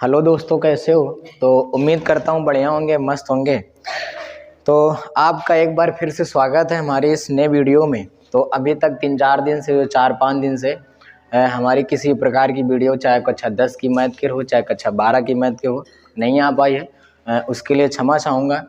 Hello दोस्तों, कैसे हो? तो उम्मीद करता हूँ बढ़िया होंगे, मस्त होंगे। तो आपका एक बार फिर से स्वागत है हमारी इस नए वीडियो में। तो अभी तक 3-4 दिन से 4-5 दिन से हमारी किसी प्रकार की वीडियो, चाहे कक्षा 10 की मैथ की हो, चाहे कक्षा 12 की मैथ की हो, नहीं आ पाई है। उसके लिए क्षमा चाहूँगा।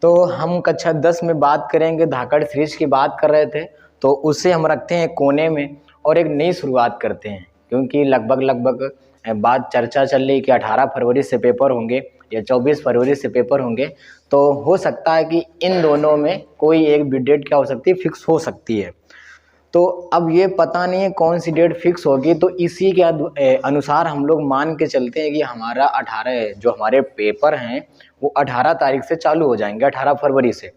तो हम कक्षा 10 में बात करेंगे, धाकड़ सीरीज की बात कर रहे थे, तो उसे हम रखते हैं कोने में और एक नई शुरुआत करते हैं। क्योंकि लगभग बात चर्चा चल रही कि 18 फरवरी से पेपर होंगे या 24 फरवरी से पेपर होंगे। तो हो सकता है कि इन दोनों में कोई एक भी डेट क्या हो सकती है, फिक्स हो सकती है। तो अब ये पता नहीं है कौन सी डेट फिक्स होगी, तो इसी के अनुसार हम लोग मान के चलते हैं कि हमारा 18 जो हमारे पेपर हैं वो 18 तारीख से चालू हो जाएंगे, 18 फरवरी से।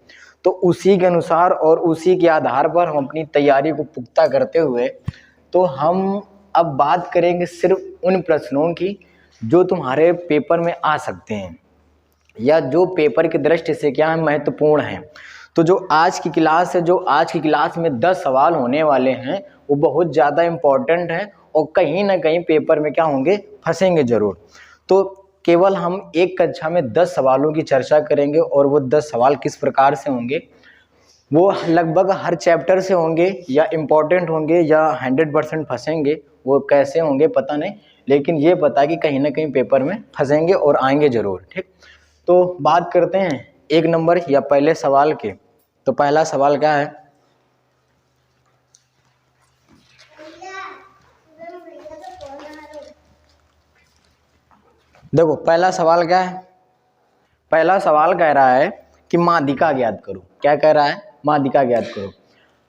तो उसी के अनुसार और उसी के आधार पर हम अपनी तैयारी को पुख्ता करते हुए तो हम अब बात करेंगे सिर्फ उन प्रश्नों की जो तुम्हारे पेपर में आ सकते हैं या जो पेपर की दृष्टि से क्या है, महत्वपूर्ण है। तो जो आज की क्लास है, जो आज की क्लास में 10 सवाल होने वाले हैं, वो बहुत ज़्यादा इम्पोर्टेंट है और कहीं ना कहीं पेपर में क्या होंगे, फंसेंगे ज़रूर। तो केवल हम एक कक्षा में 10 सवालों की चर्चा करेंगे और वो 10 सवाल किस प्रकार से होंगे, वो लगभग हर चैप्टर से होंगे या इम्पोर्टेंट होंगे या 100% फंसेंगे, वो कैसे होंगे पता नहीं, लेकिन ये पता है कि कहीं ना कहीं पेपर में फंसेंगे और आएंगे ज़रूर। ठीक, तो बात करते हैं एक नंबर या पहले सवाल के। तो पहला सवाल क्या है, देखो पहला सवाल क्या है। पहला सवाल कह रहा है कि माध्यिका ज्ञात करो। क्या कह रहा है? माध्यिका ज्ञात करो।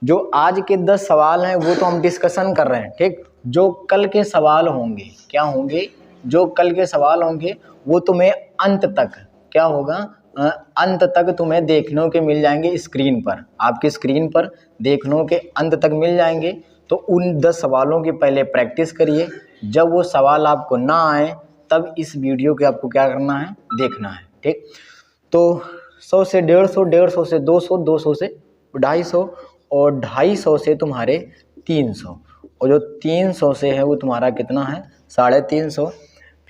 जो आज के 10 सवाल हैं वो तो हम डिस्कशन कर रहे हैं, ठीक। जो कल के सवाल होंगे, क्या होंगे, जो कल के सवाल होंगे वो तुम्हें अंत तक क्या होगा, अंत तक तुम्हें देखने के मिल जाएंगे स्क्रीन पर, आपकी स्क्रीन पर देखने के अंत तक मिल जाएंगे। तो उन 10 सवालों की पहले प्रैक्टिस करिए। जब वो सवाल आपको ना आए तब इस वीडियो के आपको क्या करना है, देखना है, ठीक। तो 100 से 150, 150 से 200, 200 से 250 और 250 से तुम्हारे 300, और जो 300 से है वो तुम्हारा कितना है, 350।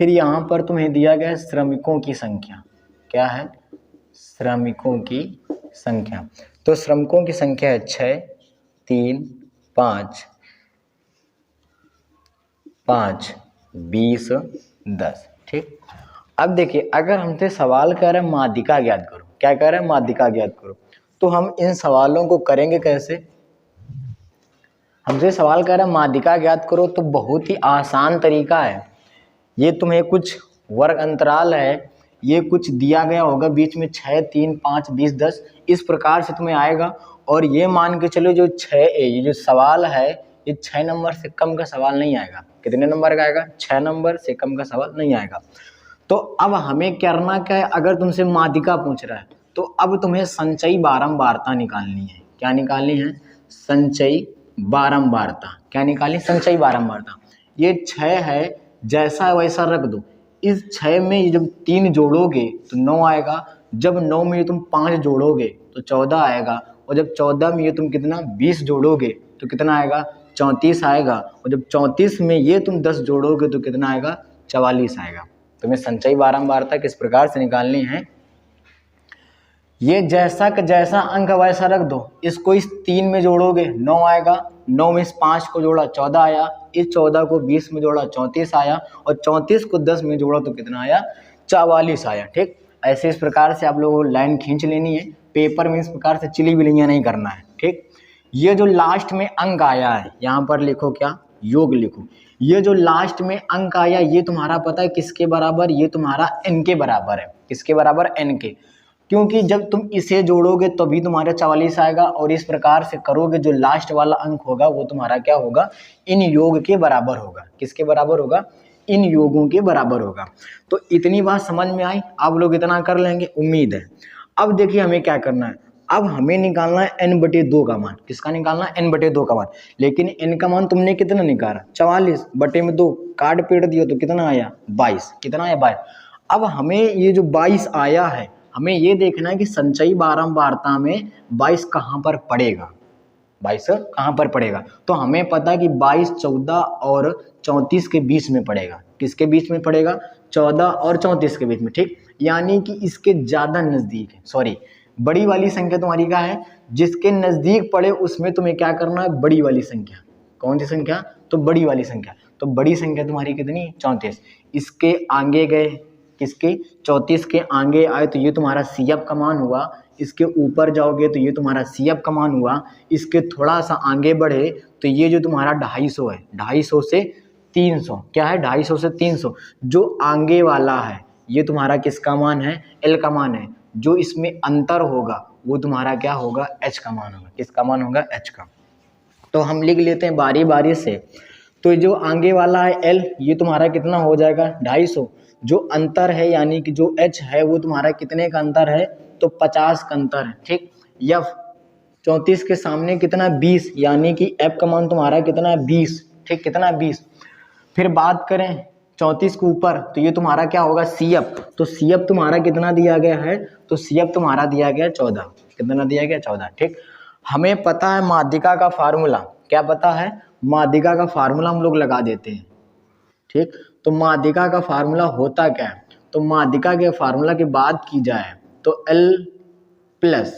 फिर यहाँ पर तुम्हें दिया गया है श्रमिकों की संख्या। क्या है? श्रमिकों की संख्या। तो श्रमिकों की संख्या है 6, 3, 5, 5, 20, 10, ठीक। अब देखिए, अगर हमसे सवाल कर रहे हैं माध्यिका ज्ञात करो, क्या कह रहे हैं, माध्यिका ज्ञात करो, तो हम इन सवालों को करेंगे कैसे। हमसे सवाल कर रहा है माध्यिका ज्ञात करो, तो बहुत ही आसान तरीका है। ये तुम्हें कुछ वर्ग अंतराल है, ये कुछ दिया गया होगा बीच में 6, 3, 5, 20, 10, इस प्रकार से तुम्हें आएगा। और ये मान के चलो जो 6, ये जो सवाल है ये 6 नंबर से कम का सवाल नहीं आएगा। कितने नंबर का आएगा? 6 नंबर से कम का सवाल नहीं आएगा। तो अब हमें करना क्या है, अगर तुमसे माध्यिका पूछ रहा है तो अब तुम्हें संचयी बारंबारता निकालनी है। क्या निकालनी है? संचयी बारंबारता। क्या निकालनी? संचयी बारंबारता। ये 6 है, जैसा वैसा रख दो। इस 6 में जब 3 जोड़ोगे तो 9 आएगा, जब 9 में ये तुम 5 जोड़ोगे तो 14 आएगा, और जब 14 में ये तुम कितना 20 जोड़ोगे तो कितना आएगा, 34 आएगा, और जब 34 में ये तुम 10 जोड़ोगे तो कितना आएगा, 44 आएगा। तुम्हें संचयी बारंबारता किस प्रकार से निकालनी है, ये जैसा का जैसा अंक वैसा रख दो। इसको इस 3 में जोड़ोगे 9 आएगा, 9 में इस 5 को जोड़ा 14 आया, इस 14 को 20 में जोड़ा 34 आया, और 34 को 10 में जोड़ा तो कितना आया, 44 आया, ठीक। ऐसे इस प्रकार से आप लोगों को लाइन खींच लेनी है। पेपर में इस प्रकार से चिली बिलियाँ नहीं करना है, ठीक। ये जो लास्ट में अंक आया है, यहाँ पर लिखो, क्या, योग लिखो। ये जो लास्ट में अंक आया ये तुम्हारा पता है किसके बराबर, ये तुम्हारा n के बराबर है। किसके बराबर? n के। क्योंकि जब तुम इसे जोड़ोगे तभी तुम्हारा 44 आएगा, और इस प्रकार से करोगे जो लास्ट वाला अंक होगा वो तुम्हारा क्या होगा, इन योग के बराबर होगा। किसके बराबर होगा? इन योगों के बराबर होगा। तो इतनी बात समझ में आई, आप लोग इतना कर लेंगे उम्मीद है। अब देखिए हमें क्या करना है, अब हमें निकालना है n/2 का मान। किसका निकालना है? n/2 का मान। लेकिन n का मान तुमने कितना निकाला, 44/2, काट पीट दियो तो कितना आया, 22। कितना आया, 22। अब हमें ये जो 22 आया है, हमें ये देखना है कि संचयी बारंबारता में 22 कहाँ पर पड़ेगा, 22 कहाँ पर पड़ेगा। तो हमें पता है कि 22, 14 और 34 के बीच में पड़ेगा। किसके बीच में पड़ेगा, 14 और 34 के बीच में, ठीक। यानी कि इसके ज़्यादा नज़दीक है, सॉरी बड़ी वाली संख्या तुम्हारी क्या है, जिसके नज़दीक पड़े उसमें तुम्हें क्या करना है, बड़ी वाली संख्या। कौन सी संख्या, तो बड़ी वाली संख्या। तो बड़ी संख्या तुम्हारी कितनी, 34। इसके आगे गए, किसके, 34 के आगे आए तो ये तुम्हारा CF का मान हुआ। इसके ऊपर जाओगे तो ये तुम्हारा CF का मान हुआ। इसके थोड़ा सा आगे बढ़े तो ये जो तुम्हारा 250 है, 250 से 300, क्या है, 250 से 300। जो आगे वाला है ये तुम्हारा किसका मान है, L का मान है। जो इसमें अंतर होगा वो तुम्हारा क्या होगा, H का मान होगा। किसका मान होगा, H का। तो हम लिख लेते हैं बारी बारी से। तो जो आगे वाला है L, ये तुम्हारा कितना हो जाएगा, 250। जो अंतर है यानी कि जो H है वो तुम्हारा कितने का अंतर है, तो 50 का अंतर है, ठीक। F 34 के सामने कितना, 20, यानी कि F का मान तुम्हारा कितना है, 20, ठीक, कितना है, 20। फिर बात करें 34 के ऊपर तो ये तुम्हारा क्या होगा, CF। तो CF तुम्हारा कितना दिया गया है, तो CF तुम्हारा दिया गया 14। कितना दिया गया, 14, ठीक। हमें पता है माध्यिका का फार्मूला, क्या पता है, माध्यिका का फार्मूला हम लोग लगा देते हैं, ठीक। तो माध्यिका का फार्मूला होता क्या है, तो माध्यिका के फार्मूला की बात की जाए तो L प्लस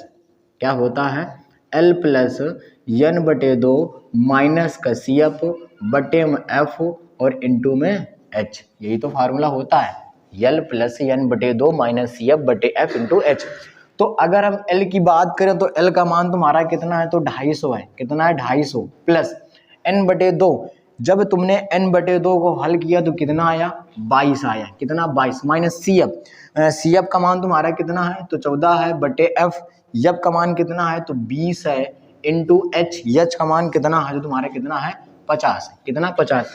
क्या होता है, L प्लस n/2 माइनस का CF बटे में F और इंटू में H, यही तो फार्मूला होता है, L plus n/2 minus CF बटे F इंटू H। तो अगर हम L की बात करें तो L का मान तुम्हारा कितना है, तो 250 है। कितना है, 250 प्लस n/2। जब तुमने n/2 को हल किया तो कितना आया, 22 आया। कितना, 22 माइनस CF का मान तुम्हारा कितना है, तो 14 है बटे F का मान कितना है, तो 20 है इंटू H का मान कितना है, जो तुम्हारा कितना है, 50 है। कितना, 50।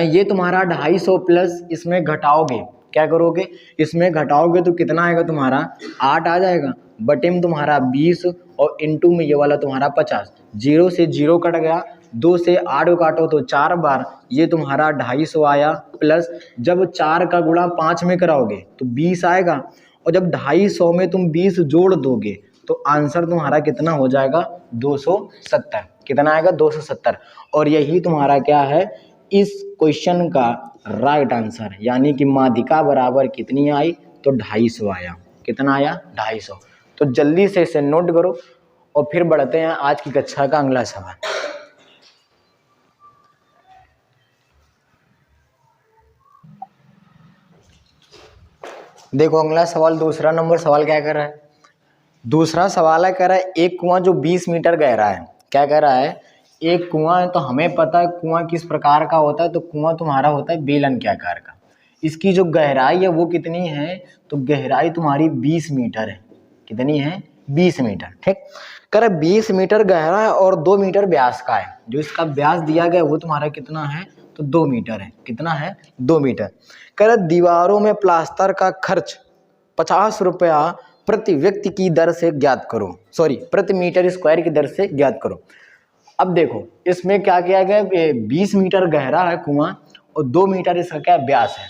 ये तुम्हारा 250 प्लस इसमें घटाओगे, क्या करोगे, इसमें घटाओगे तो कितना आएगा तुम्हारा, 8 आ जाएगा बटे में तुम्हारा 20 और इंटू में ये वाला तुम्हारा 50। 0 से 0 कट गया, 2 से 8 को काटो तो 4 बार, ये तुम्हारा 250 आया। प्लस जब 4 का गुणा 5 में कराओगे तो 20 आएगा, और जब 250 में तुम 20 जोड़ दोगे तो आंसर तुम्हारा कितना हो जाएगा, 270। कितना आएगा, 270। और यही तुम्हारा क्या है, इस क्वेश्चन का राइट आंसर, यानी कि माध्यिका बराबर कितनी आई, तो 250 आया। कितना आया, 250। तो जल्दी से इसे नोट करो और फिर बढ़ते हैं आज की कक्षा का अगला सवाल। देखो अगला सवाल, दूसरा नंबर सवाल क्या कर रहा है, दूसरा सवाल है, कह रहा है एक कुआं जो 20 मीटर गहरा है। क्या कह रहा है, एक कुआं है, तो हमें पता है कुआं किस प्रकार का होता है, तो कुआं तुम्हारा होता है बेलन के आकार का। इसकी जो गहराई है वो कितनी है, तो गहराई तुम्हारी 20 मीटर है। कितनी है, 20 मीटर, ठीक। कह रहा है 20 मीटर गहरा है और 2 मीटर व्यास का है। जो इसका व्यास दिया गया वो तुम्हारा कितना है, तो 2 मीटर है। कितना है, 2 मीटर। कह रहा है दीवारों में प्लास्टर का खर्च 50 रुपया प्रति व्यक्ति की दर से ज्ञात करो, सॉरी प्रति मीटर स्क्वायर की दर से ज्ञात करो। अब देखो इसमें क्या किया गया, 20 मीटर गहरा है कुआं और 2 मीटर इसका क्या व्यास है।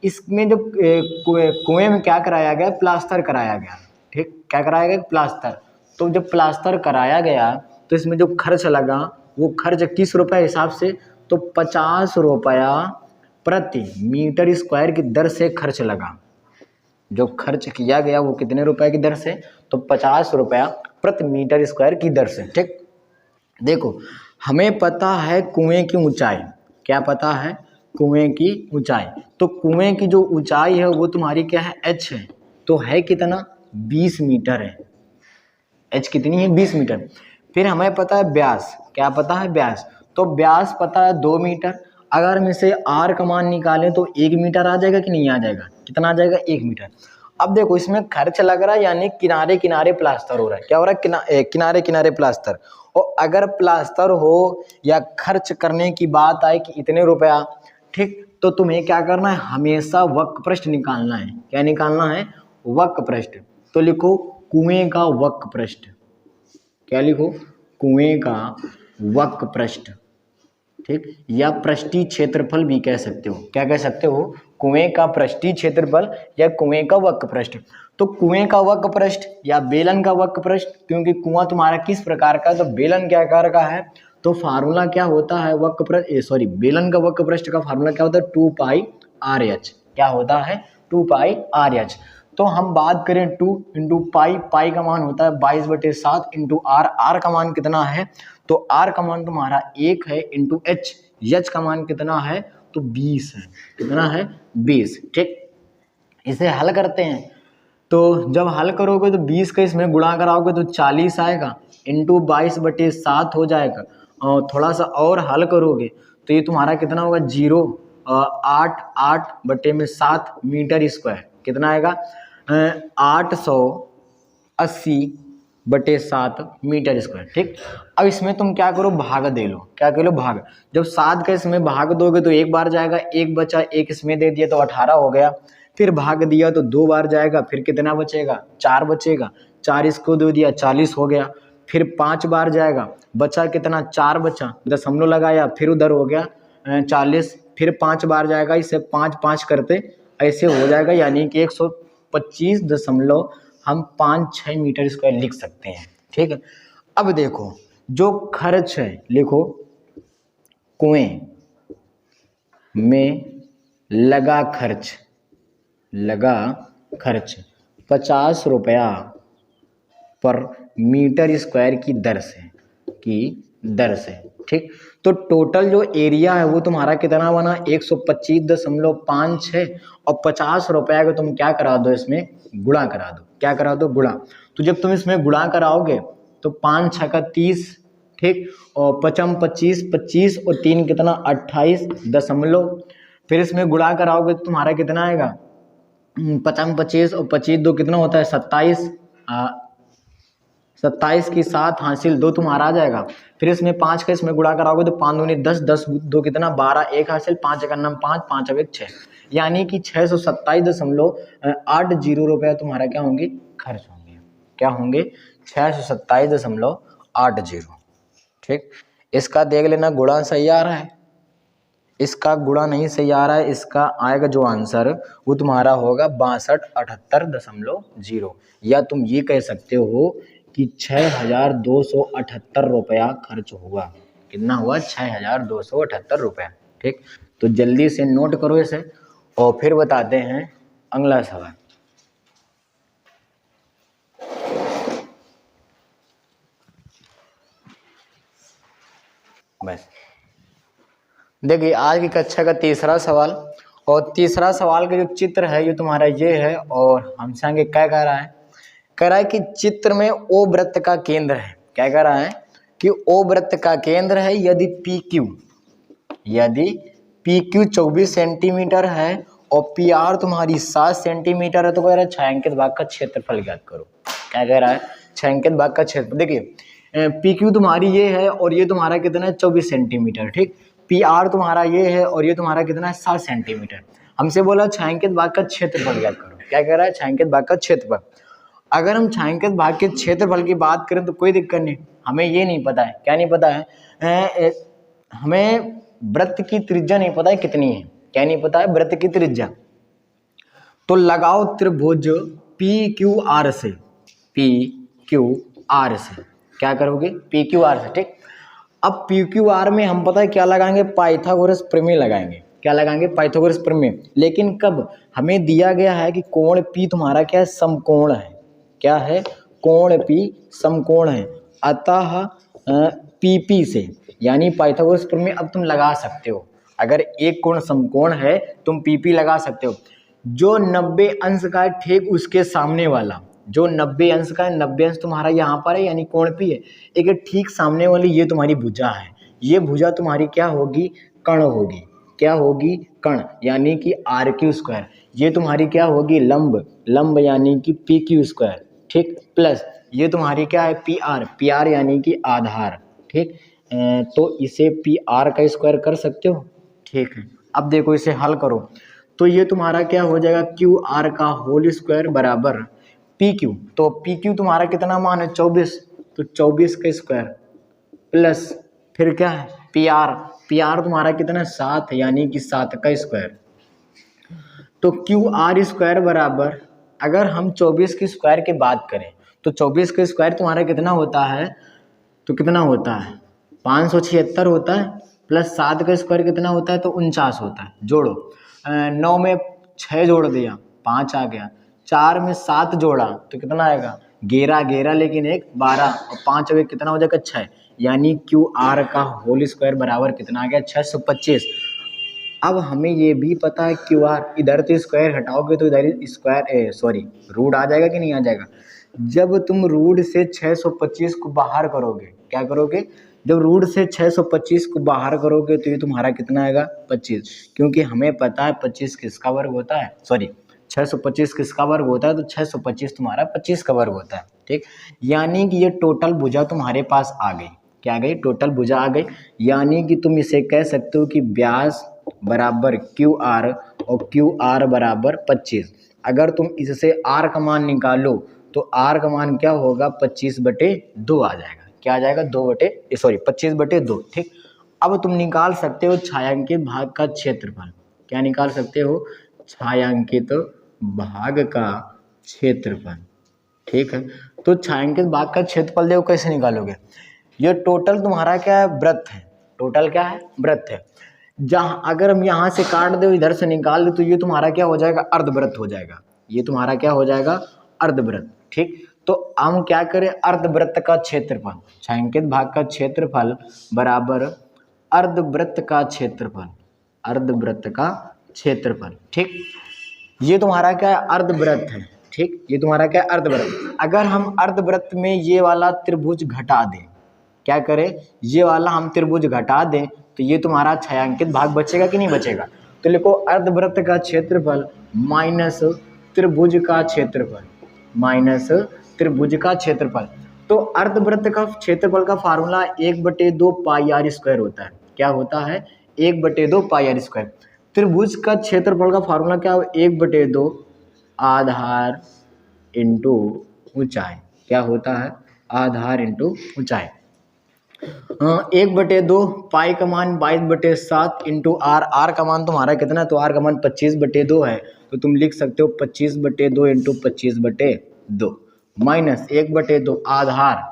इसमें जो कुएं में क्या कराया गया, प्लास्टर कराया गया, ठीक। क्या कराया गया, प्लास्टर। तो जब प्लास्टर कराया गया तो इसमें जो खर्च लगा वो खर्च किस रुपये हिसाब से, तो 50 रुपया प्रति मीटर स्क्वायर की दर से खर्च लगा। जो खर्च किया गया वो कितने रुपए की दर से, तो 50 रुपया प्रति मीटर स्क्वायर की दर से, ठीक। देखो हमें पता है कुएं की ऊंचाई, क्या पता है, कुएं की ऊंचाई। तो कुएं की जो ऊंचाई है वो तुम्हारी क्या है, H है। तो है कितना, 20 मीटर है। H कितनी है, 20 मीटर। फिर हमें पता है व्यास, क्या पता है, व्यास। तो व्यास पता है 2 मीटर। अगर हम इसे R का मान निकालें तो 1 मीटर आ जाएगा कि नहीं आ जाएगा, कितना आ जाएगा, 1 मीटर। अब देखो इसमें खर्च लग रहा है, यानी किनारे किनारे प्लास्टर हो रहा है। क्या हो रहा है, किनारे किनारे प्लास्टर। और अगर प्लास्टर हो या खर्च करने की बात आए कि इतने रुपया, ठीक, तो तुम्हें क्या करना है, हमेशा वक्र पृष्ठ निकालना है। क्या निकालना है, वक्र पृष्ठ। तो लिखो कुएं का वक्र पृष्ठ। क्या लिखो, कुएं का वक्र पृष्ठ, ठीक, या पृष्ठीय क्षेत्रफल भी कह सकते हो। क्या कह सकते हो, कुएं का पृष्ठीय क्षेत्रफल या कुएं का वक्र पृष्ठ। तो कुएं का वक्र पृष्ठ या बेलन का वक्र पृष्ठ, क्योंकि कुआं तुम्हारा किस प्रकार का है, तो बेलन के आकार का है। तो फार्मूला क्या होता है वक्र पृष्ठ, सॉरी बेलन का वक्र पृष्ठ का फार्मूला क्या होता है 2πr/h। क्या होता है 2πr/h। तो हम बात करें 2 इंटू पाई, पाई का मान होता है 22/7 इंटू आर, आर का मान कितना है तो आर का मान तुम्हारा 1 है इंटू एच, एच का मान कितना है तो 20 है, कितना है 20। ठीक, इसे हल करते हैं तो जब हल करोगे तो 20 का इसमें गुणा कराओगे तो 40 आएगा इंटू 22/7 हो जाएगा, और थोड़ा सा और हल करोगे तो ये तुम्हारा कितना होगा 8/7 मीटर स्क्वायर, कितना आएगा 880/7 मीटर स्क्वायर। ठीक, अब इसमें तुम क्या करो भाग दे लो, क्या कह लो भाग, जब 7 का इसमें भाग दोगे तो एक बार जाएगा, एक बचा, एक इसमें दे दिया तो 18 हो गया, फिर भाग दिया तो 2 बार जाएगा, फिर कितना बचेगा 4 बचेगा, 4 इसको दे दिया 40 हो गया, फिर 5 बार जाएगा, बचा कितना 4 बचा, दशमलव लगाया, फिर उधर हो गया 40, फिर 5 बार जाएगा, इसे 5 5 करते ऐसे हो जाएगा, यानी कि 125 दशमलव हम 5-6 मीटर स्क्वायर लिख सकते हैं। ठीक है, अब देखो जो खर्च है लिखो, कुएं में लगा खर्च 50 रुपया पर मीटर स्क्वायर की दर से। ठीक, तो टोटल जो एरिया है वो तुम्हारा कितना बना 125.56, और 50 रुपया का तुम क्या करा दो इसमें गुणा करा दो, क्या करा दो गुणा। तो जब तुम इसमें गुणा कराओगे तो 5 6 का 30, ठीक, और 5 25, 25 और 3 कितना 28 दशमलव, फिर इसमें गुणा कराओगे तो तुम्हारा कितना आएगा 5 25 और 25 2 कितना होता है 27, 27 की 7 हासिल 2 तुम्हारा आ जाएगा, फिर इसमें 5 का इसमें गुणा कराओगे तो 5 दूनी 10, 10 2 कितना 12, 1 हासिल, 5 1 5, 5 अब 1 6, यानी कि 627.80 रुपया तुम्हारा क्या होंगे खर्च होंगे, क्या होंगे 627.80। ठीक, इसका देख लेना गुणा सही आ रहा है, इसका गुणा नहीं सही आ रहा है, इसका आएगा जो आंसर वो तुम्हारा होगा 6278.0, या तुम ये कह सकते हो कि 6278 रुपया खर्च हुआ। कितना हुआ 6278 रुपया। ठीक, तो जल्दी से नोट करो इसे और फिर बताते हैं अगला सवाल। बस देखिए आज की कक्षा का तीसरा सवाल, और तीसरा सवाल का जो चित्र है ये तुम्हारा ये है, और हमसे आगे क्या कह रहा है, कह रहा है कि चित्र में ओ वृत्त का केंद्र है, क्या कह रहा है कि ओ वृत्त का केंद्र है, यदि PQ 24 सेंटीमीटर है और PR तुम्हारी 7 सेंटीमीटर है, तो कह रहा है छायांकित भाग का क्षेत्रफल ज्ञात करो। क्या कह रहा है छायांकित भाग का क्षेत्रफल। देखिए PQ तुम्हारी ये है और ये तुम्हारा कितना है 24 सेंटीमीटर। ठीक, PR तुम्हारा ये है और ये तुम्हारा कितना है 7 सेंटीमीटर। हमसे बोला छायांकित भाग का क्षेत्रफल ज्ञात करो। क्या कह रहा है छायांकित भाग का क्षेत्रफल। अगर हम छायांकित भाग के क्षेत्रफल की बात करें तो कोई दिक्कत नहीं, हमें ये नहीं पता है, क्या नहीं पता है, हमें वृत्त की त्रिज्या नहीं पता है कितनी है, क्या नहीं पता है वृत्त की त्रिज्या। तो लगाओ त्रिभुज PQR से, PQR से क्या करोगे PQR से। ठीक, अब PQR में हम पता है क्या लगाएंगे पाइथागोरस प्रमेय लगाएंगे। क्या लगाएंगे पाइथागोरस प्रमेय। लेकिन कब हमें दिया गया है कि कोण P तुम्हारा क्या है समकोण है, क्या है कोण P समकोण है, अतः PP से यानी पाइथागोरस प्रमेय अब तुम लगा सकते हो। अगर एक कोण समकोण है तुम PP लगा सकते हो। जो 90 अंश का है ठीक उसके सामने वाला, जो 90 अंश का है 90 अंश तुम्हारा यहाँ पर है यानी कोण P है, एक ठीक सामने वाली ये तुम्हारी भुजा है, ये भुजा तुम्हारी क्या होगी कर्ण होगी, क्या होगी कर्ण यानी कि RQ स्क्वायर। ये तुम्हारी क्या होगी लंब, लंब यानी कि PQ स्क्वायर। ठीक, प्लस ये तुम्हारी क्या है PR, PR यानी कि आधार। ठीक, तो इसे PR का स्क्वायर कर सकते हो। ठीक है, अब देखो इसे हल करो तो ये तुम्हारा क्या हो जाएगा QR का होल स्क्वायर बराबर PQ। तो PQ तुम्हारा कितना मान है 24, तो 24 का स्क्वायर प्लस फिर क्या है PR, PR तुम्हारा कितना 7 यानी कि 7 का स्क्वायर। तो QR स्क्वायर बराबर, अगर हम 24 की स्क्वायर की बात करें तो 24 का स्क्वायर तुम्हारा कितना होता है, तो कितना होता है 576 होता है, प्लस 7 का स्क्वायर कितना होता है, तो 49 होता है। जोड़ो, 9 में 6 जोड़ दिया 5 आ गया, 4 में 7 जोड़ा तो कितना आएगा 11, 11 लेकिन एक 12 और 5 अगर कितना हो जाएगा 6, यानी क्यू आर का होल स्क्वायर बराबर कितना आ गया 625। अब हमें ये भी पता है क्यू आर, इधर तो स्क्वायर हटाओगे तो इधर स्क्वायर रूट आ जाएगा कि नहीं आ जाएगा। जब तुम रूट से 625 को बाहर करोगे, क्या करोगे, जब रूट से 625 को बाहर करोगे तो ये तुम्हारा कितना आएगा 25, क्योंकि हमें पता है 25 किसका वर्ग होता है, 625 किसका वर्ग होता है, तो 625 तुम्हारा 25 का वर्ग होता है। ठीक, यानी कि ये टोटल भुजा तुम्हारे पास आ गई, क्या आ गई, टोटल भुजा आ गई। यानी कि तुम इसे कह सकते हो कि व्यास बराबर क्यू आर और क्यू आर बराबर 25। अगर तुम इससे आर का मान निकालो तो आर का मान क्या होगा 25/2 आ जाएगा, क्या आ जाएगा 25/2। ठीक, अब तुम निकाल सकते हो छायांकित भाग का क्षेत्रफल, क्या निकाल सकते हो, छायांकित भाग का क्षेत्रफल। ठीक है, तो छायांकित भाग का क्षेत्रफल देखो कैसे निकालोगे, ये टोटल तुम्हारा क्या है, वृत्त है, टोटल क्या है, वृत्त है। जहाँ अगर हम यहाँ से काट दो इधर से निकाल दो तो ये तुम्हारा क्या हो जाएगा, अर्धवृत्त हो जाएगा, ये तुम्हारा क्या हो जाएगा, अर्धवृत्त। ठीक, तो हम क्या करें, अर्धवृत्त का क्षेत्रफल, छायांकित भाग का क्षेत्रफल बराबर अर्धवृत्त का क्षेत्रफल, अर्धवृत्त का क्षेत्रफल। ठीक, ये तुम्हारा क्या है, अर्धवृत्त है। ठीक, ये तुम्हारा क्या है, अर्धवृत्त। अगर हम अर्धवृत्त में ये वाला त्रिभुज घटा दें, क्या करें, ये वाला हम त्रिभुज घटा दें तो ये तुम्हारा छायांकित भाग बचेगा कि नहीं बचेगा। तो लिखो अर्धवृत्त का क्षेत्रफल माइनस त्रिभुज का क्षेत्रफल, माइनस त्रिभुज का क्षेत्रफल। तो अर्धवृत्त का क्षेत्रफल का फार्मूला 1/2 पाई आर स्क्वायर होता है, क्या होता है, 1/2 पाई आर स्क्वायर। त्रिभुज का क्षेत्रफल का फार्मूला क्या हो, 1/2 आधार इंटू ऊंचाई, क्या होता है, आधार इंटू ऊंचाई। 1/2 पाई का मान 22/7 इंटू आर, आर का मान तुम्हारा कितना है, तो आर का मान 25/2 है, तो तुम लिख सकते हो 25/2 इंटू 25/2 माइनस 1/2 आधार।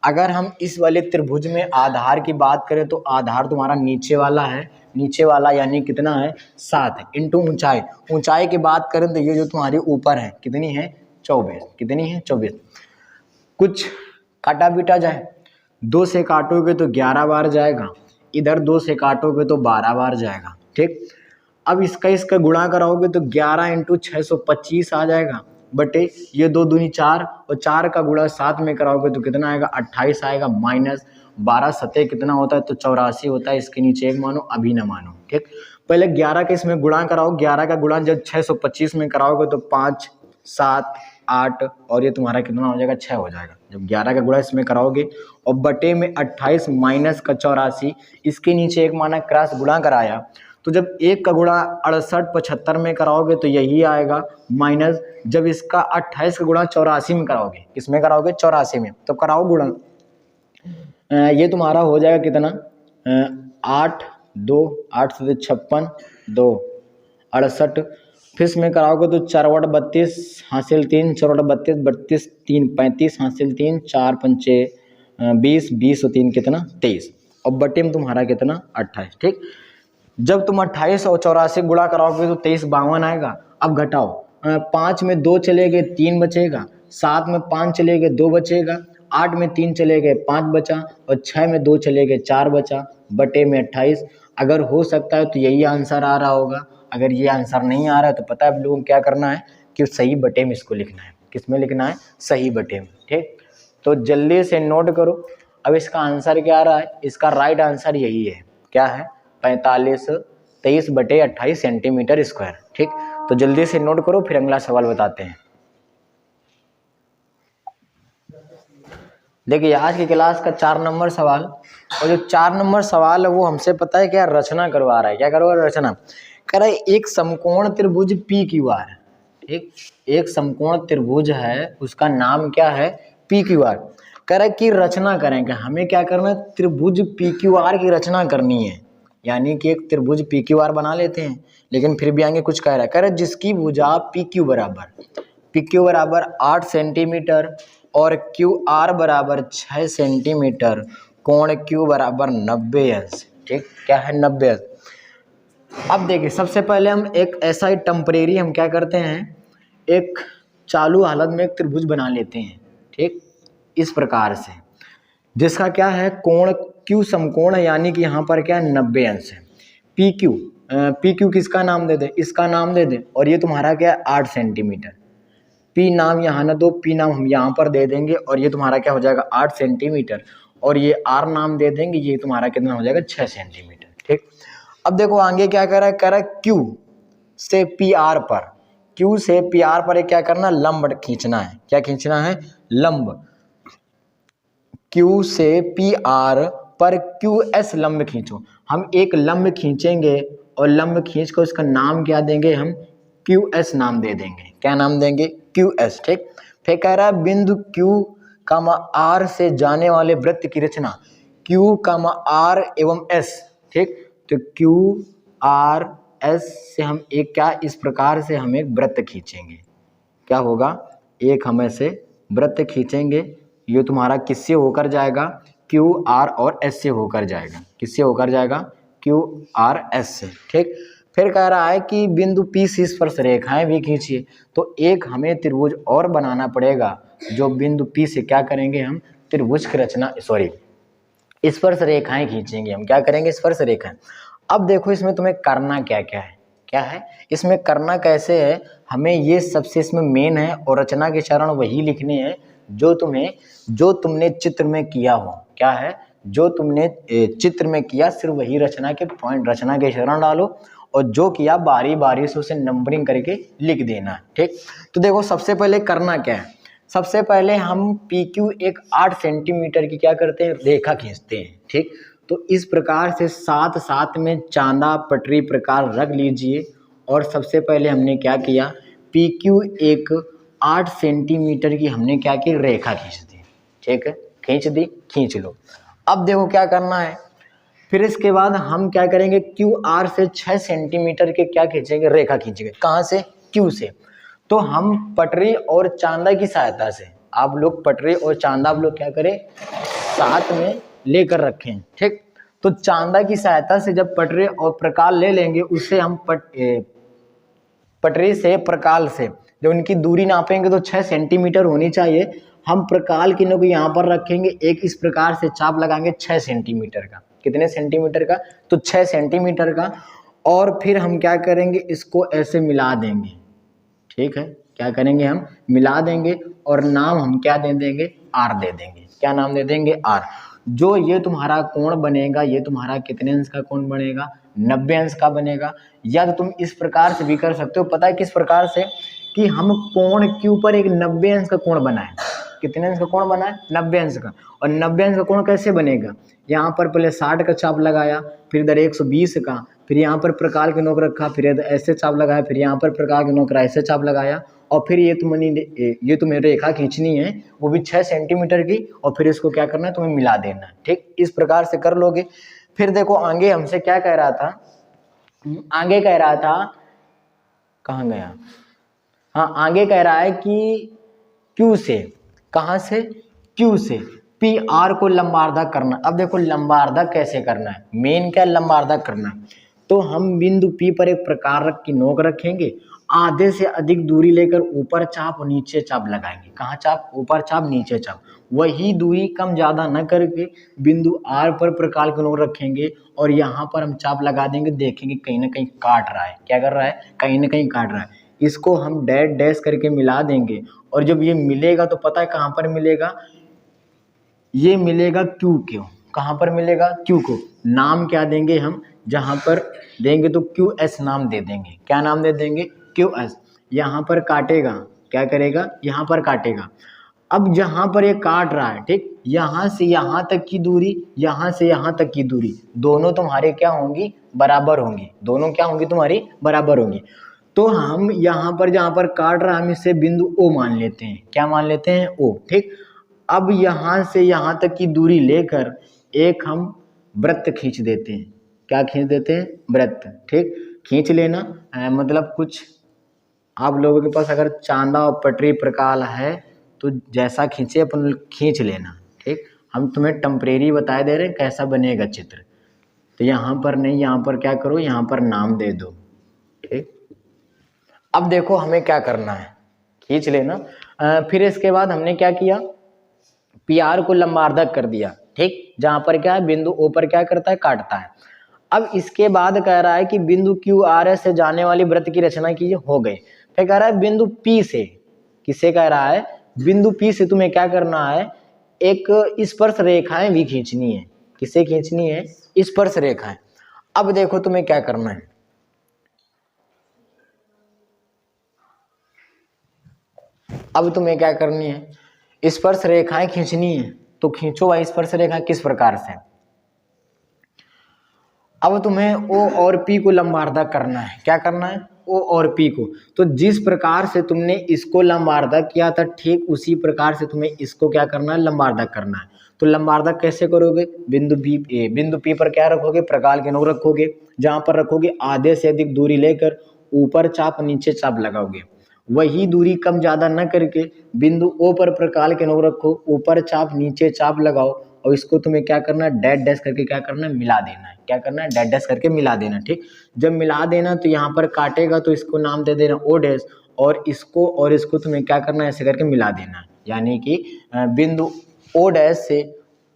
अगर हम इस वाले त्रिभुज में आधार की बात करें तो आधार तुम्हारा नीचे वाला है, नीचे वाला यानी कितना है 7 है, इंटू ऊंचाई, ऊंचाई की बात करें तो ये जो तुम्हारी ऊपर है कितनी है 24, कितनी है 24। कुछ काटा बीटा जाए, 2 से काटोगे तो 11 बार जाएगा, इधर 2 से काटोगे तो 12 बार जाएगा। ठीक, अब इसका गुणा कराओगे तो 11 इंटू 625 आ जाएगा, बटे ये 2 दूनी 4 और 4 का गुणा 7 में कराओगे तो कितना आएगा 28 आएगा, माइनस 12 सतह कितना होता है, तो 84 होता है, इसके नीचे एक मानो अभी न मानो। ठीक, पहले 11 का इसमें गुणा कराओ, 11 का गुणा जब 625 में कराओगे तो 5 7 8 और ये तुम्हारा कितना हो जाएगा 6 हो जाएगा, जब 11 का गुणा इसमें कराओगे, और बटे में 28 माइनस का 84, इसके नीचे एक माना क्रॉस गुणा कराया, तो जब 1 का गुणा 68 75 में कराओगे तो यही आएगा, माइनस जब इसका 28 का गुणा 84 में कराओगे, किसमें कराओगे 84 में, तो कराओ गुणा, ये तुम्हारा हो जाएगा कितना 8 2 8 से 56 2 68, फिर इसमें कराओगे तो 4 बटा 32 हासिल 3 4 बटा 32 32 3 35 हासिल 3 4 पंचे 20 20 और 3 कितना 23 और बटे में तुम्हारा कितना 28। ठीक, जब तुम 28 और 84 गुणा कराओगे तो 23 52 आएगा। अब घटाओ, 5 में 2 चले गए 3 बचेगा, 7 में 5 चले गए 2 बचेगा, 8 में 3 चले गए 5 बचा, और 6 में 2 चले गए 4 बचा, बटे में 28। अगर हो सकता है तो यही आंसर आ रहा होगा, अगर ये आंसर नहीं आ रहा है तो पता है आप लोगों को क्या करना है कि सही बटे में इसको लिखना है, किसमें लिखना है, सही बटे में। ठीक, तो जल्दी से नोट करो। अब इसका आंसर क्या आ रहा है, इसका राइट आंसर यही है, क्या है 45 23/28 सेंटीमीटर स्क्वायर। ठीक, तो जल्दी से नोट करो, फिर अगला सवाल बताते हैं। देखिए आज की क्लास का 4 नंबर सवाल, और जो 4 नंबर सवाल है वो हमसे पता है क्या रचना करवा रहा है, क्या करवा रहा है, रचना कह रहा है। एक समकोण त्रिभुज पी क्यू आर, ठीक, एक समकोण त्रिभुज है उसका नाम क्या है पी क्यू आर, कह रहा है कि रचना करेंगे, हमें क्या करना है त्रिभुज पी क्यू आर की रचना करनी है, यानी कि एक त्रिभुज पी क्यू आर बना लेते हैं, लेकिन फिर भी आगे कुछ कह रहा है जिसकी भुजा पी क्यू बराबर 8 सेंटीमीटर और क्यू आर बराबर 6 सेंटीमीटर कोण Q बराबर 90 अंश। ठीक, क्या है 90 अंश। अब देखिए सबसे पहले हम एक ऐसा ही टेम्परेरी हम क्या करते हैं, एक चालू हालत में एक त्रिभुज बना लेते हैं। ठीक, इस प्रकार से जिसका क्या है कोण Q समकोण है, यानी कि यहाँ पर क्या है 90 अंश है। पी क्यू किसका नाम दे दे, इसका नाम दे दे, और ये तुम्हारा क्या है 8 सेंटीमीटर। पी नाम यहाँ ना दो, पी नाम हम यहाँ पर दे देंगे, और ये तुम्हारा क्या हो जाएगा 8 सेंटीमीटर, और ये आर नाम दे देंगे, ये तुम्हारा कितना हो जाएगा 6 सेंटीमीटर। ठीक, अब देखो आगे क्या कर रहा है क्यू से पी आर पर, क्यू से पी आर पर क्या करना, लंब खींचना है। क्या खींचना है, लंब। क्यू से पी आर पर क्यू एस लंब खींचो। हम एक लंब खींचेंगे और लंब खींच कर उसका नाम क्या देंगे, हम क्यू एस नाम दे देंगे। क्या नाम देंगे, क्यू एस। ठीक, फिर कह रहा है बिंदु क्यू कामा आर से जाने वाले वृत्त की रचना, क्यू कामा आर एवं एस। ठीक, तो क्यू आर एस से हम एक क्या इस प्रकार से हम एक वृत्त खींचेंगे। क्या होगा, एक हम ऐसे वृत्त खींचेंगे, ये तुम्हारा किससे होकर जाएगा, क्यू आर और एस से होकर जाएगा। किससे होकर जाएगा, क्यू आर एस से। ठीक, फिर कह रहा है कि बिंदु पी से स्पर्श रेखाएं भी खींचिए। तो एक हमें त्रिभुज और बनाना पड़ेगा, जो बिंदु पी से क्या करेंगे, हम त्रिभुज की रचना स्पर्श रेखाएं खींचेंगे। हम क्या करेंगे, स्पर्श रेखाएं। अब देखो इसमें तुम्हें करना क्या क्या है, क्या है इसमें करना कैसे है, हमें ये सबसे इसमें मेन है, और रचना के चरण वही लिखने हैं जो तुमने चित्र में किया हो। क्या है, जो तुमने चित्र में किया सिर्फ वही रचना के पॉइंट, रचना के चरण डालो, और जो किया बारी बारी से उसे नंबरिंग करके लिख देना। ठीक, तो देखो सबसे पहले करना क्या है, सबसे पहले हम पी क्यू एक 8 सेंटीमीटर की क्या करते हैं, रेखा खींचते हैं। ठीक, तो इस प्रकार से साथ साथ में चांदा पटरी प्रकार रख लीजिए, और सबसे पहले हमने क्या किया, पी क्यू एक 8 सेंटीमीटर की हमने क्या की, रेखा खींच दी। ठीक है, खींच दी, खींच लो। अब देखो क्या करना है, फिर इसके बाद हम क्या करेंगे, क्यू आर से 6 सेंटीमीटर के क्या खींचेंगे, रेखा खींचेंगे। कहाँ से, क्यू से। तो हम पटरी और चांदा की सहायता से, आप लोग पटरी और चांदा आप लोग क्या करें, साथ में लेकर रखें। ठीक, तो चांदा की सहायता से जब पटरी और प्रकाल ले लेंगे, उससे हम पटरी से प्रकाल से जब उनकी दूरी नापेंगे तो 6 सेंटीमीटर होनी चाहिए। हम प्रकाल की नोक यहाँ पर रखेंगे, एक इस प्रकार से चाप लगाएंगे 6 सेंटीमीटर का। कितने सेंटीमीटर का, तो 6 सेंटीमीटर का। और फिर हम क्या करेंगे, इसको ऐसे मिला देंगे। ठीक है, क्या करेंगे, हम मिला देंगे, और नाम हम क्या दे देंगे, आर दे देंगे। क्या नाम दे देंगे, आर। जो ये तुम्हारा कोण बनेगा, ये तुम्हारा कितने अंश का कोण बनेगा, 90 अंश का बनेगा। या तो तुम इस प्रकार से भी कर सकते हो, पता है किस प्रकार से, कि हम कोण क्यू पर एक 90 अंश का कोण बनाए। कितने अंश का कोण बनाए, 90 अंश का। और 90 अंश का कोण कैसे बनेगा, यहाँ पर पहले 60 का चाप लगाया, फिर इधर 120 का, फिर यहाँ पर प्रकाल के नोक रखा, फिर ऐसे चाप लगाया, फिर यहाँ पर प्रकाल के नोक ऐसे चाप लगाया, और फिर ये तुम्हें रेखा खींचनी है, वो भी 6 सेंटीमीटर की, और फिर इसको क्या करना है, तुम्हें मिला देना है। ठीक, इस प्रकार से कर लोगे। फिर देखो आगे हमसे क्या कह रहा था, आगे कह रहा था, कहाँ गया, हाँ आगे कह रहा है कि क्यू से, कहाँ से, क्यू से पी आर को लंबार्धक करना। अब देखो लंबार्धक कैसे करना है, मेन क्या लंबार्धक करना है। तो हम बिंदु पी पर एक प्रकार की नोक रखेंगे, आधे से अधिक दूरी लेकर ऊपर चाप और नीचे चाप लगाएंगे। कहाँ चाप, ऊपर चाप नीचे चाप। वही दूरी कम ज्यादा न करके बिंदु आर पर प्रकार की नोक रखेंगे, और यहाँ पर हम चाप लगा देंगे, देखेंगे कहीं ना कहीं काट रहा है। क्या कर रहा है, कहीं ना कहीं काट रहा है। इसको हम डैश डैश करके मिला देंगे, और जब ये मिलेगा तो पता है कहाँ पर मिलेगा, ये मिलेगा क्यू क्यू। कहाँ पर मिलेगा, क्यू को। नाम क्या देंगे हम, जहाँ पर देंगे तो क्यू एस नाम दे देंगे। क्या नाम दे देंगे, क्यू एस। यहाँ पर काटेगा, क्या करेगा, यहाँ पर काटेगा। अब जहाँ पर ये काट रहा है, ठीक, यहाँ से यहाँ तक की दूरी, यहाँ से यहाँ तक की दूरी, दोनों तुम्हारे क्या होंगी, बराबर होंगी। दोनों क्या होंगी, तुम्हारी बराबर होंगी। तो हम यहाँ पर जहाँ पर काट रहा है, हम इसे बिंदु ओ मान लेते हैं। क्या मान लेते हैं, ओ। ठीक, अब यहाँ से यहाँ तक की दूरी लेकर एक हम वृत्त खींच देते हैं। क्या खींच देते हैं, वृत्त। ठीक, खींच लेना, मतलब कुछ आप लोगों के पास अगर चांदा और पटरी प्रकाल है तो जैसा खींचे अपन खींच लेना। ठीक, हम तुम्हें टेम्परेरी बता दे रहे हैं कैसा बनेगा चित्र। तो यहाँ पर नहीं, यहाँ पर क्या करो, यहाँ पर नाम दे दो। ठीक, अब देखो हमें क्या करना है, खींच लेना। फिर इसके बाद हमने क्या किया, पी आर को लंबार्धक कर दिया। ठीक, जहां पर क्या है, बिंदु ओ पर क्या करता है, काटता है। अब इसके बाद कह रहा है कि बिंदु क्यू आर एस से जाने वाली वृत्त की रचना कीजिए, हो गई। फिर कह रहा है बिंदु पी से, किसे कह रहा है, बिंदु पी से तुम्हें क्या करना है, एक स्पर्श रेखाएं भी खींचनी है। किसे खींचनी है, स्पर्श रेखाएं। अब देखो तुम्हें क्या करना है, अब तुम्हें क्या करनी है, स्पर्श रेखाएं खींचनी है। तो खींचो भाई स्पर्श रेखा किस प्रकार से। अब तुम्हें ओ और पी को लंबार्धक करना है। क्या करना है, ओ और पी को। तो जिस प्रकार से तुमने इसको लंबार्धक किया था, ठीक उसी प्रकार से तुम्हें इसको क्या करना है, लंबार्धक करना है। तो लंबार्धक कैसे करोगे, बिंदु बी ए, बिंदु पी पर क्या रखोगे, प्रकाल के नोक रखोगे। जहां पर रखोगे आधे से अधिक दूरी लेकर ऊपर चाप नीचे चाप लगाओगे। वही दूरी कम ज्यादा न करके बिंदु ओ पर प्रकाल के नोक रखो, ऊपर चाप नीचे चाप लगाओ, और इसको तुम्हें क्या करना है, डैश डैश करके क्या करना है, मिला देना है। क्या करना है, डैश डैश करके मिला देना। ठीक, जब मिला देना तो यहाँ पर काटेगा तो इसको नाम दे देना ओ डैश, और इसको तुम्हें क्या करना है, ऐसे करके मिला देना है। यानी कि बिंदु ओ डैश से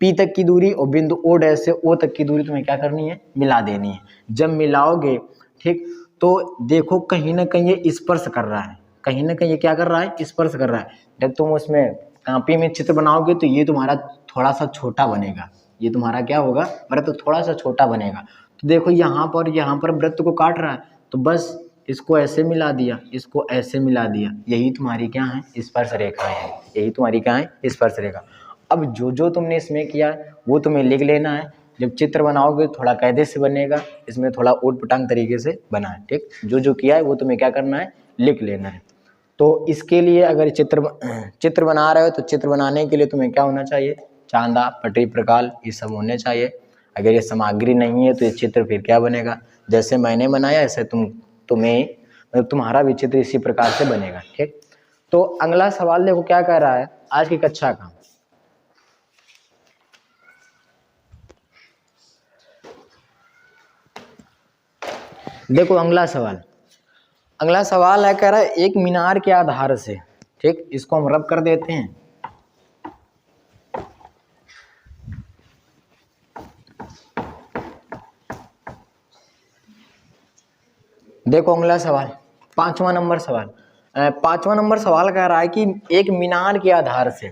पी तक की दूरी और बिंदु ओ डैश से ओ तक की दूरी तुम्हें क्या करनी है, मिला देनी है। जब मिलाओगे, ठीक, तो देखो कहीं ना कहीं ये स्पर्श कर रहा है, कहीं ना कहीं ये क्या कर रहा है, स्पर्श कर रहा है। जब तुम उसमें कापी में चित्र बनाओगे तो ये तुम्हारा थोड़ा सा छोटा बनेगा, ये तुम्हारा क्या होगा, वृत्त थोड़ा सा छोटा बनेगा। तो देखो यहाँ पर वृत्त को काट रहा है, तो बस इसको ऐसे मिला दिया, इसको ऐसे मिला दिया, यही तुम्हारी क्या है, स्पर्श रेखा है। यही तुम्हारी क्या है, स्पर्श रेखा। अब जो जो तुमने इसमें किया है वो तुम्हें लिख लेना है। जब चित्र बनाओगे थोड़ा कायदे से बनेगा, इसमें थोड़ा ऊट पटांग तरीके से बना है। ठीक, जो जो किया है वो तुम्हें क्या करना है, लिख लेना है। तो इसके लिए अगर चित्र बना रहे हो तो चित्र बनाने के लिए तुम्हें क्या होना चाहिए, चांदा, पटरी, प्रकाल, ये सब होने चाहिए। अगर ये सामग्री नहीं है तो ये चित्र फिर क्या बनेगा, जैसे मैंने बनाया ऐसे तुम्हारा भी चित्र इसी प्रकार से बनेगा। ठीक, तो अगला सवाल देखो क्या कह रहा है आज की कक्षा का। देखो अगला सवाल है, कह रहा है एक मीनार के आधार से, ठीक, इसको हम रब कर देते हैं। देखो अगला सवाल, पांचवा नंबर सवाल कह रहा है कि एक मीनार के आधार से,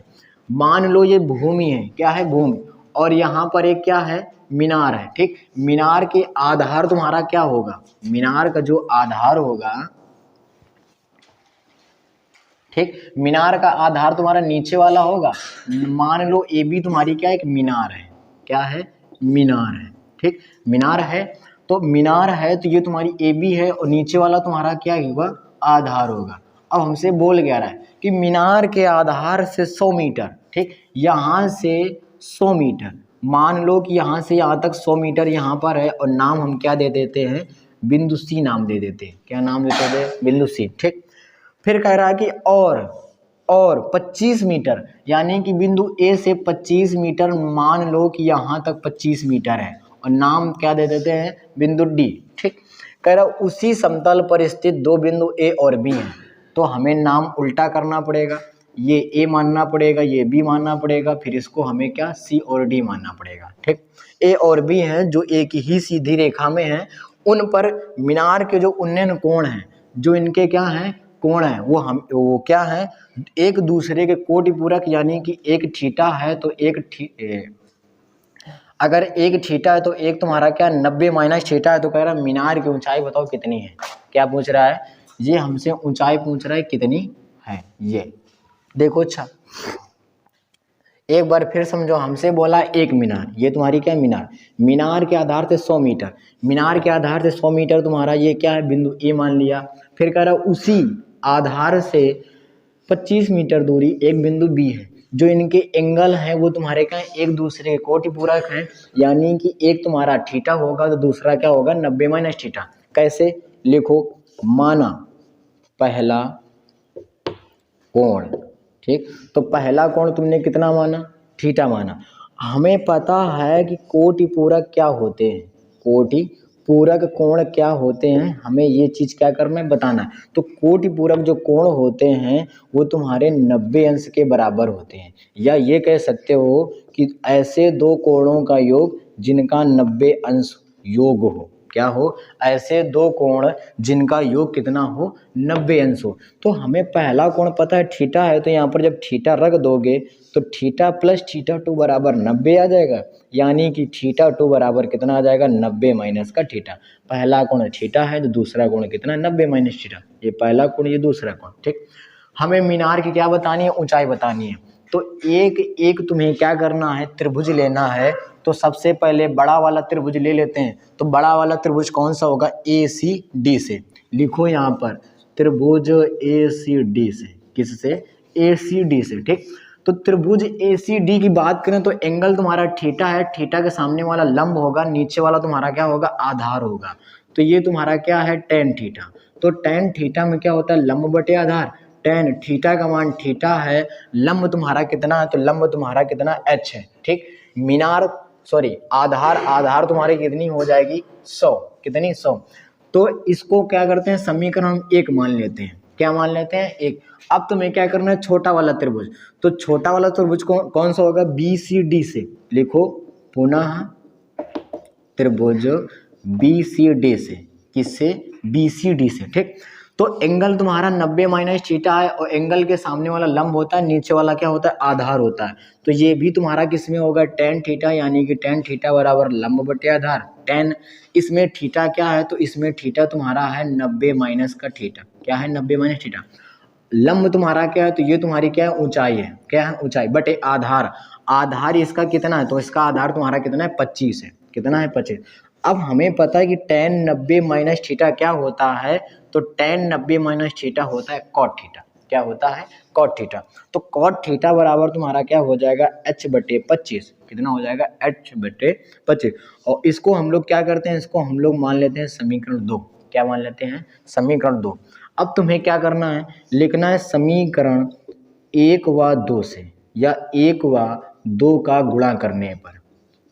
मान लो ये भूमि है, क्या है, भूमि, और यहाँ पर एक क्या है, मीनार है। ठीक, मीनार के आधार तुम्हारा क्या होगा, मीनार का जो आधार होगा, ठीक, मीनार का आधार तुम्हारा नीचे वाला होगा। मान लो ए बी तुम्हारी क्या है, एक मीनार है, क्या है, मीनार है। ठीक, मीनार है, तो मीनार है तो ये तुम्हारी ए बी है, और नीचे वाला तुम्हारा क्या होगा, आधार होगा। अब हमसे बोल गया रहा है कि मीनार के आधार से 100 मीटर, ठीक, यहाँ से 100 मीटर, मान लो कि यहाँ से यहाँ तक 100 मीटर यहाँ पर है, और नाम हम क्या दे देते हैं, बिंदु सी नाम दे देते हैं। क्या नाम देते हैं, बिंदु सी। ठीक, फिर कह रहा है कि और 25 मीटर, यानी कि बिंदु ए से 25 मीटर, मान लो कि यहाँ तक 25 मीटर है, और नाम क्या दे देते हैं, बिंदु डी। ठीक, कह रहा उसी समतल पर स्थित दो बिंदु ए और बी हैं, तो हमें नाम उल्टा करना पड़ेगा, ये ए मानना पड़ेगा, ये बी मानना पड़ेगा, फिर इसको हमें क्या, सी और डी मानना पड़ेगा। ठीक, ए और बी हैं जो एक ही सीधी रेखा में हैं, उन पर मीनार के जो उन्नयन कोण हैं, जो इनके क्या हैं, कोण है, वो क्या है, एक दूसरे के कोटि पूरक, यानी कि एक थीटा है तो अगर एक थीटा है तो एक तुम्हारा क्या 90 माइनस थीटा है। तो कह रहा है मीनार की ऊंचाई बताओ कितनी है। क्या पूछ रहा है, ये हमसे ऊंचाई पूछ रहा है कितनी है। ये देखो, अच्छा एक बार फिर समझो, हमसे बोला एक मीनार, ये तुम्हारी क्या, मीनार के आधार से 100 मीटर, मीनार के आधार से 100 मीटर तुम्हारा ये क्या है, बिंदु ए मान लिया। फिर कह रहा उसी आधार से 25 मीटर दूरी एक बिंदु बी है, जो इनके एंगल हैं वो तुम्हारे क्या है, एक दूसरे के कोटि पूरक हैं, यानी कि एक तुम्हारा थीटा होगा तो दूसरा क्या होगा, 90 माइनस थीटा। कैसे लिखो, माना पहला कोण, ठीक, तो पहला कोण तुमने कितना माना, थीटा माना, हमें पता है कि कोटि पूरक क्या होते हैं, कोटि पूरक कोण क्या होते हैं, हमें ये चीज क्या करना है, बताना है। तो कोटि पूरक जो कोण होते हैं वो तुम्हारे 90 अंश के बराबर होते हैं, या ये कह सकते हो कि ऐसे दो कोणों का योग जिनका 90 अंश योग हो, क्या हो, ऐसे दो कोण जिनका योग कितना हो, 90 अंश हो। तो हमें पहला कोण पता है थीटा है, तो यहाँ पर जब थीटा रख दोगे तो थीटा प्लस थीटा टू बराबर 90 आ जाएगा, यानी कि थीटा टू बराबर कितना आ जाएगा, 90 माइनस का थीटा। पहला कोण थीटा है तो दूसरा कोण कितना है, 90 माइनस थीटा। ये पहला कोण, ये दूसरा कोण, ठीक। हमें मीनार की क्या बतानी है, ऊंचाई बतानी है। तो एक एक तुम्हें क्या करना है, त्रिभुज लेना है। तो सबसे पहले बड़ा वाला त्रिभुज ले लेते हैं। तो बड़ा वाला त्रिभुज कौन सा होगा, ACD से। लिखो यहाँ पर त्रिभुज ACD से, किससे, ACD से, ठीक। तो त्रिभुज ACD की बात करें तो एंगल तुम्हारा थीटा है, थीटा के सामने वाला लंब होगा, नीचे वाला तुम्हारा क्या होगा, आधार होगा। तो ये तुम्हारा क्या है, tan थीटा। तो tan थीटा में क्या होता है, लंब बटे आधार। tan थीटा का मान थीटा है, लंब तुम्हारा कितना है, तो लंब तुम्हारा कितना, h है, ठीक। मीनार सॉरी आधार तुम्हारी कितनी हो जाएगी, 100, कितनी, 100। तो इसको क्या करते हैं, समीकरण हम एक मान लेते हैं, क्या मान लेते हैं, एक। अब तुम्हें क्या करना है, छोटा वाला त्रिभुज। तो छोटा वाला त्रिभुज कौन सा होगा, BCD से। लिखो पुनः त्रिभुज BCD से, किससे, BCD से, ठीक। तो एंगल तुम्हारा 90 माइनस थीटा है, और एंगल के सामने वाला लंब होता है, नीचे वाला क्या होता है, आधार होता है। तो ये भी तुम्हारा किस में होगा, tan थीटा, यानी कि tan थीटा बराबर लंब बटे आधार। tan इसमें थीटा क्या है, तो इसमें थीटा तुम्हारा है 90 माइनस का थीटा, क्या है, 90 माइनस थीटा। लंब तुम्हारा क्या है, तो ये तुम्हारी क्या है, ऊंचाई है, क्या है, ऊंचाई बटे आधार। आधार इसका कितना है, तो इसका आधार तुम्हारा कितना है, 25 है, कितना है, 25। अब हमें पता है कि tan 90 माइनस थीटा क्या होता है, तो tan 90 माइनस थीटा होता है cot थीटा, क्या होता है, cot थीटा। तो cot थीटा बराबर तुम्हारा क्या हो जाएगा, h बटे 25, कितना हो जाएगा, h बटे 25। और इसको हम लोग क्या करते हैं, इसको हम लोग मान लेते हैं समीकरण 2, क्या मान लेते हैं, समीकरण 2। अब तुम्हें क्या करना है, लिखना है समीकरण 1 व 2 से, या 1 व 2 का गुणा करने पर,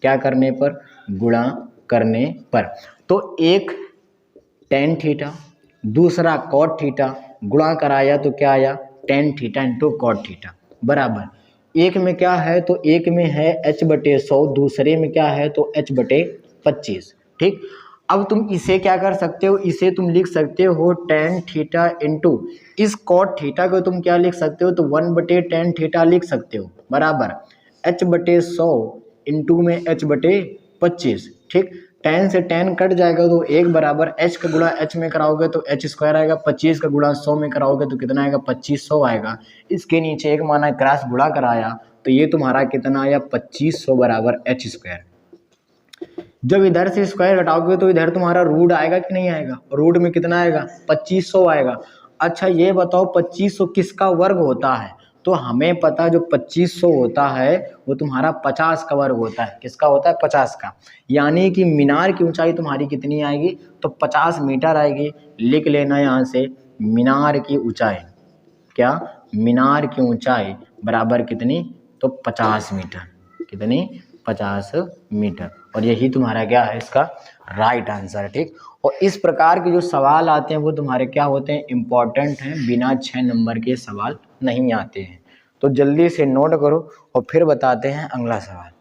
क्या करने पर, गुणा करने पर। तो एक tan थीटा, दूसरा cot थीटा, गुणा कराया तो क्या आया, tan theta into cot theta बराबर। एक में क्या है, तो एक में है h बटे 100, दूसरे में क्या है, तो h बटे 25, ठीक। अब तुम इसे क्या कर सकते हो, इसे तुम लिख सकते हो tan थीटा इंटू इस cot थीटा को तुम क्या लिख सकते हो, तो 1 बटे tan थीटा लिख सकते हो बराबर h बटे 100 इंटू में h बटे 25, ठीक। tan से tan कट जाएगा तो एक बराबर h का गुणा h में कराओगे तो h स्क्वायर आएगा, 25 का गुणा 100 में कराओगे तो कितना आएगा, 2500 आएगा। इसके नीचे एक माना क्रॉस गुणा कराया तो ये तुम्हारा कितना आया, 2500 बराबर h स्क्वायर। जब इधर से स्क्वायर घटाओगे तो इधर तुम्हारा रूट आएगा कि नहीं आएगा, रूट में कितना आएगा, 2500 आएगा। अच्छा ये बताओ 2500 किसका वर्ग होता है, तो हमें पता जो 2500 होता है वो तुम्हारा 50 का वर्ग होता है, किसका होता है, 50 का। यानी कि मीनार की ऊंचाई तुम्हारी कितनी आएगी, तो 50 मीटर आएगी। लिख लेना यहाँ से मीनार की ऊंचाई, क्या, मीनार की ऊंचाई बराबर कितनी, तो 50 मीटर, कितनी, 50 मीटर। और यही तुम्हारा क्या है, इसका राइट आंसर, ठीक। और इस प्रकार के जो सवाल आते हैं वो तुम्हारे क्या होते हैं, इंपॉर्टेंट हैं, बिना 6 नंबर के सवाल नहीं आते हैं। तो जल्दी से नोट करो और फिर बताते हैं अगला सवाल।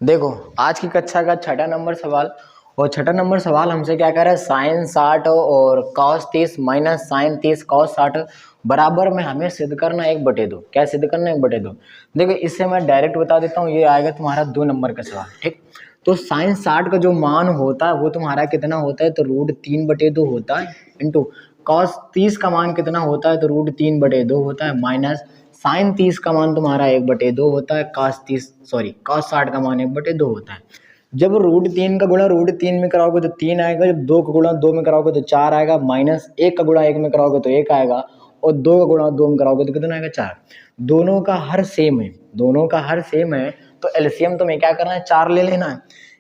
देखो आज की कक्षा का 6ठा नंबर सवाल, और 6ठा नंबर सवाल हमसे क्या कह रहा है, साइन 60 और cos 30 माइनस साइन 30 cos 60 बराबर में हमें सिद्ध करना 1/2। क्या सिद्ध करना, 1/2। देखो इससे मैं डायरेक्ट बता देता हूँ, ये आएगा तुम्हारा 2 नंबर का सवाल, ठीक। तो साइन 60 का जो मान होता है वो तुम्हारा कितना होता है, तो √3/2 होता है, इंटू cos 30 का मान कितना होता है, तो √3/2 होता है, माइनस साइन 30 का मान तुम्हारा 1/2 होता है, cos 60 का मान 1/2 होता है। जब √3 का गुणा √3 में कराओगे तो 3 आएगा, जब 2 का गुणा 2 में कराओगे तो 4 आएगा, माइनस 1 का गुणा 1 में कराओगे तो 1 आएगा, और 2 का गुणा 2 में कराओगे तो कितना आएगा, 4। दोनों का हर सेम है, दोनों का हर सेम है, तो एलसीएम तुम्हें क्या करना है, 4 ले लेना है।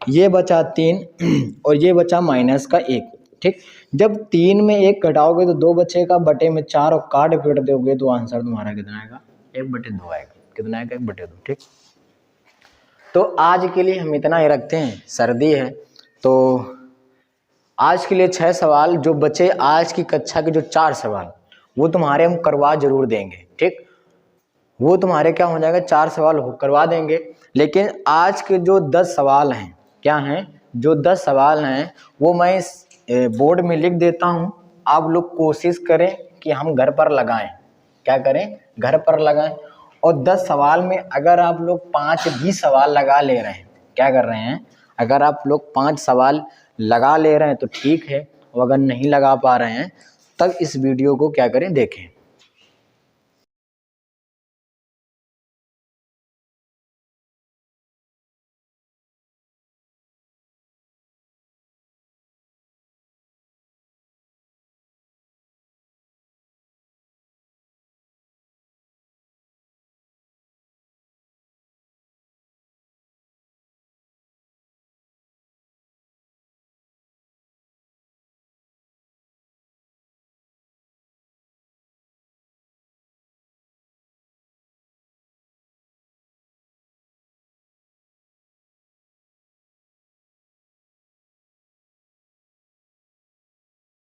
ये बचा 3 और ये बचा माइनस का 1, ठीक। जब 3 में 1 घटाओगे तो 2 बचेगा, बटे में 4 और काट पीट दोगे तो आंसर तुम्हारा कितना आएगा, 1/2 आएगा। कितना आएगा? 1/2। ठीक, तो आज के लिए हम इतना ही रखते हैं, सर्दी है तो आज के लिए 6 सवाल जो बचे, आज की कक्षा के जो 4 सवाल वो तुम्हारे हम करवा जरूर देंगे। ठीक, वो तुम्हारे क्या हो जाएगा, 4 सवाल करवा देंगे। लेकिन आज के जो 10 सवाल हैं, क्या हैं, जो 10 सवाल हैं वो मैं इस बोर्ड में लिख देता हूं। आप लोग कोशिश करें कि हम घर पर लगाएं। क्या करें? घर पर लगाएं। और 10 सवाल में अगर आप लोग 5 भी सवाल लगा ले रहे हैं, क्या कर रहे हैं, अगर आप लोग 5 सवाल लगा ले रहे हैं तो ठीक है, और अगर नहीं लगा पा रहे हैं तब इस वीडियो को क्या करें, देखें।